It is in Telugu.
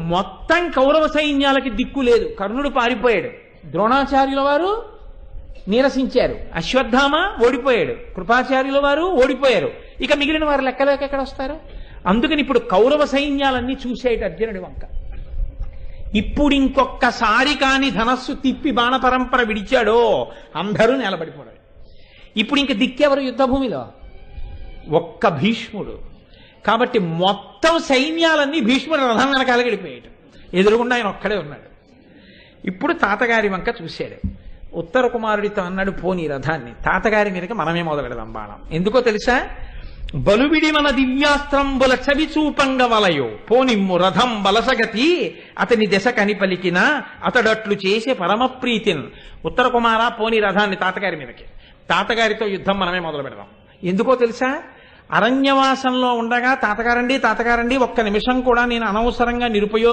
మొత్తం కౌరవ సైన్యాలకి దిక్కు లేదు. కర్ణుడు పారిపోయాడు, ద్రోణాచార్యుల వారు నీరసించారు, అశ్వత్థామ ఓడిపోయాడు, కృపాచార్యుల వారు ఓడిపోయారు. ఇక మిగిలిన వారు లెక్కలోకి ఎక్కడ వస్తారు? అందుకని ఇప్పుడు కౌరవ సైన్యాలన్నీ చూసేట అర్జునుడి వంక. ఇప్పుడు ఇంకొక్కసారి కాని ధనస్సు తిప్పి బాణ పరంపర విడిచాడో అందరూ నిలబడిపోయారు. ఇప్పుడు ఇంక దిక్కెవరు యుద్ధభూమిలో? ఒక్క భీష్ముడు. కాబట్టి మొత్తం సైన్యాలన్నీ భీష్ముడు రథం వెనకాల గడిపోయాడు. ఎదురుగుండా ఆయన ఒక్కడే ఉన్నాడు. ఇప్పుడు తాతగారి వంక చూశాడు. ఉత్తర కుమారుడితో అన్నాడు, పోనీ రథాన్ని తాతగారి మీదకి మనమే మొదలెడదాం బాణం. ఎందుకో తెలుసా? బలువిడి మన దివ్యాస్త్రంబుల చవి చూపంగ వలయో పోనిమ్ము రథం బలసగతి అతని దశ కని పలికిన అతడట్లు చేసే పరమప్రీతిన్. ఉత్తర కుమార, పోనీ రథాన్ని తాతగారి మీదకి, తాతగారితో యుద్ధం మనమే మొదలు పెడదాం. ఎందుకో తెలుసా? అరణ్యవాసంలో ఉండగా తాతగారండి ఒక్క నిమిషం కూడా నేను అనవసరంగా నిరుపయోగ